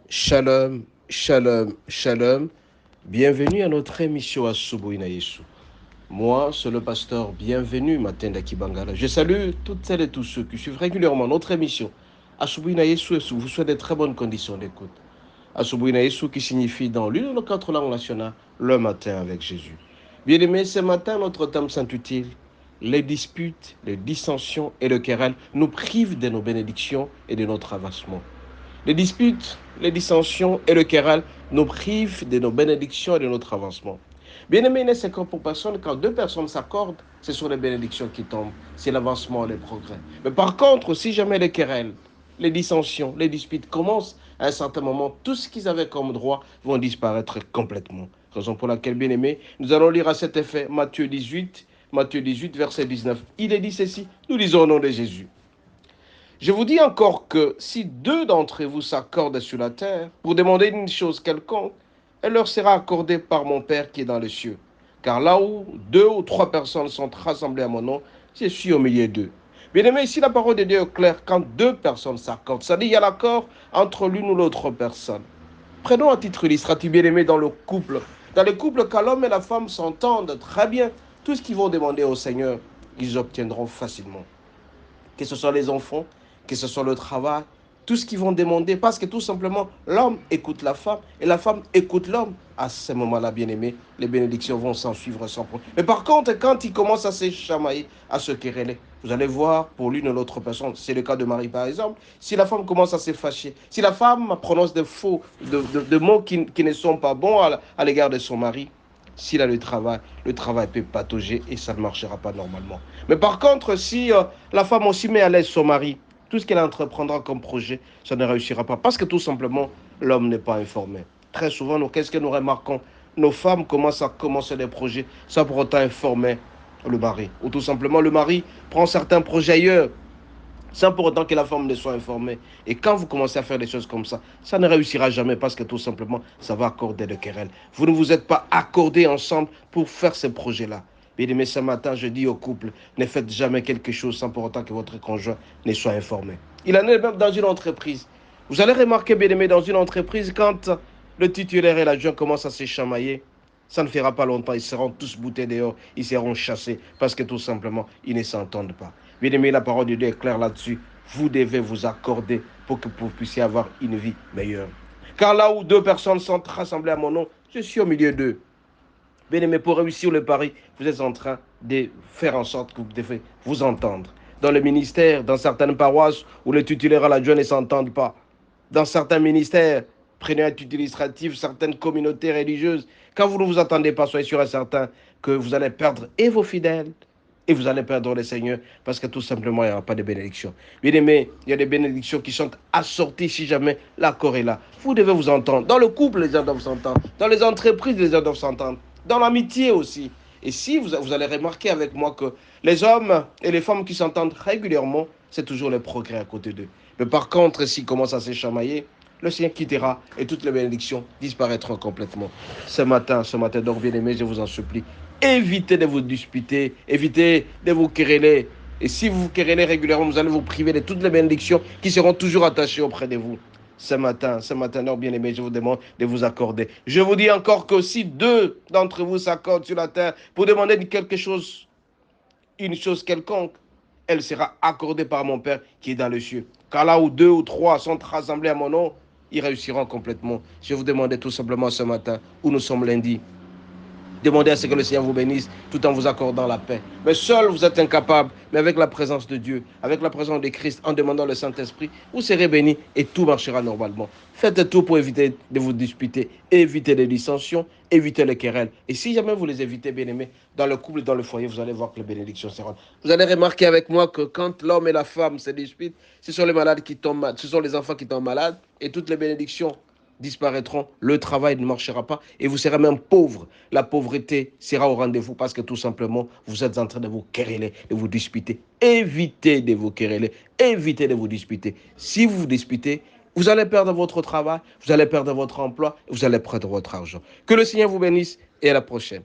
Shalom, shalom, shalom. Bienvenue à notre émission Asubuhi na Yesu. Moi, c'est le pasteur Bienvenue Matenda Kibangala. Je salue toutes celles et tous ceux qui suivent régulièrement notre émission Asubuhi na Yesu et vous souhaite de très bonnes conditions d'écoute. Asubuhi na Yesu qui signifie dans l'une de nos quatre langues nationales, le matin avec Jésus. Bien-aimés, ce matin, notre thème s'intitule les disputes, les dissensions et le querelle nous privent de nos bénédictions et de notre avancement. Les disputes, les dissensions et le querelle nous privent de nos bénédictions et de notre avancement. Bien-aimé, il n'est secret pour personne, quand deux personnes s'accordent, ce sont les bénédictions qui tombent, c'est l'avancement et le progrès. Mais par contre, si jamais les querelles, les dissensions, les disputes commencent, à un certain moment, tout ce qu'ils avaient comme droit vont disparaître complètement. Raison pour laquelle, bien-aimé, nous allons lire à cet effet Matthieu 18, verset 19. Il est dit ceci, nous lisons au nom de Jésus. Je vous dis encore que si deux d'entre vous s'accordent sur la terre pour demander une chose quelconque, elle leur sera accordée par mon Père qui est dans les cieux. Car là où deux ou trois personnes sont rassemblées à mon nom, je suis au milieu d'eux. Bien aimé, ici la parole de Dieu est claire, quand deux personnes s'accordent, ça dit il y a l'accord entre l'une ou l'autre personne. Prenons à titre illustratif, bien aimé, dans le couple. Dans le couple, quand l'homme et la femme s'entendent très bien, tout ce qu'ils vont demander au Seigneur, ils obtiendront facilement. Que ce soit les enfants, que ce soit le travail, tout ce qu'ils vont demander, parce que tout simplement, l'homme écoute la femme et la femme écoute l'homme. À ce moment-là, bien aimé, les bénédictions vont s'en suivre sans problème. Mais par contre, quand ils commencent à se chamailler, à se quereller, vous allez voir, pour l'une ou l'autre personne, c'est le cas de Marie par exemple, si la femme commence à se fâcher, si la femme prononce des faux, de mots qui ne sont pas bons à l'égard de son mari, s'il a le travail peut patauger et ça ne marchera pas normalement. Mais par contre, si la femme aussi met à l'aise son mari, tout ce qu'elle entreprendra comme projet, ça ne réussira pas. Parce que tout simplement, l'homme n'est pas informé. Très souvent, qu'est-ce que nous remarquons? Nos femmes commencent à commencer des projets sans pour autant informer le mari. Ou tout simplement, le mari prend certains projets ailleurs sans pour autant que la femme ne soit informée. Et quand vous commencez à faire des choses comme ça ne réussira jamais parce que tout simplement, ça va accorder de querelles. Vous ne vous êtes pas accordés ensemble pour faire ces projets-là. Bien aimé, ce matin, je dis au couple, ne faites jamais quelque chose sans pour autant que votre conjoint ne soit informé. Il en est même dans une entreprise. Vous allez remarquer, bien aimé, dans une entreprise, quand le titulaire et l'adjoint commencent à se chamailler, ça ne fera pas longtemps, ils seront tous boutés dehors, ils seront chassés parce que tout simplement, ils ne s'entendent pas. Bien aimé, la parole de Dieu est claire là-dessus. Vous devez vous accorder pour que vous puissiez avoir une vie meilleure. Car là où deux personnes sont rassemblées à mon nom, je suis au milieu d'eux. Bien aimé, pour réussir le pari, vous êtes en train de faire en sorte que vous devez vous entendre. Dans le ministère, dans certaines paroisses où les titulaires à l'adjoint ne s'entendent pas, dans certains ministères, prenez un titre illustratif, certaines communautés religieuses, quand vous ne vous attendez pas, soyez sûr et certain que vous allez perdre et vos fidèles et vous allez perdre le Seigneur parce que tout simplement, il n'y aura pas de bénédiction. Bien aimé, il y a des bénédictions qui sont assorties si jamais l'accord est là. Vous devez vous entendre. Dans le couple, les gens doivent s'entendre. Dans les entreprises, les gens doivent s'entendre. Dans l'amitié aussi. Et si vous allez remarquer avec moi que les hommes et les femmes qui s'entendent régulièrement, c'est toujours le progrès à côté d'eux. Mais par contre, s'ils commencent à se chamailler, le Seigneur quittera et toutes les bénédictions disparaîtront complètement. Ce matin, donc bien aimé, je vous en supplie, évitez de vous disputer, évitez de vous quereller. Et si vous vous querellez régulièrement, vous allez vous priver de toutes les bénédictions qui seront toujours attachées auprès de vous. Ce matin, donc bien aimé, je vous demande de vous accorder. Je vous dis encore que si deux d'entre vous s'accordent sur la terre pour demander quelque chose, une chose quelconque, elle sera accordée par mon Père qui est dans les cieux. Car là où deux ou trois sont rassemblés à mon nom, ils réussiront complètement. Je vous demandais tout simplement ce matin, où nous sommes lundi, demandez à ce que le Seigneur vous bénisse tout en vous accordant la paix. Mais seul, vous êtes incapable. Mais avec la présence de Dieu, avec la présence de Christ, en demandant le Saint-Esprit, vous serez bénis et tout marchera normalement. Faites tout pour éviter de vous disputer, éviter les dissensions, éviter les querelles. Et si jamais vous les évitez, bien aimés, dans le couple et dans le foyer, vous allez voir que les bénédictions seront. Vous allez remarquer avec moi que quand l'homme et la femme se disputent, ce sont les malades qui tombent malades, ce sont les enfants qui tombent malades et toutes les bénédictions disparaîtront, le travail ne marchera pas et vous serez même pauvre. La pauvreté sera au rendez-vous parce que tout simplement, vous êtes en train de vous quereller, de vous disputer. Évitez de vous quereller, évitez de vous disputer. Si vous vous disputez, vous allez perdre votre travail, vous allez perdre votre emploi, vous allez perdre votre argent. Que le Seigneur vous bénisse et à la prochaine.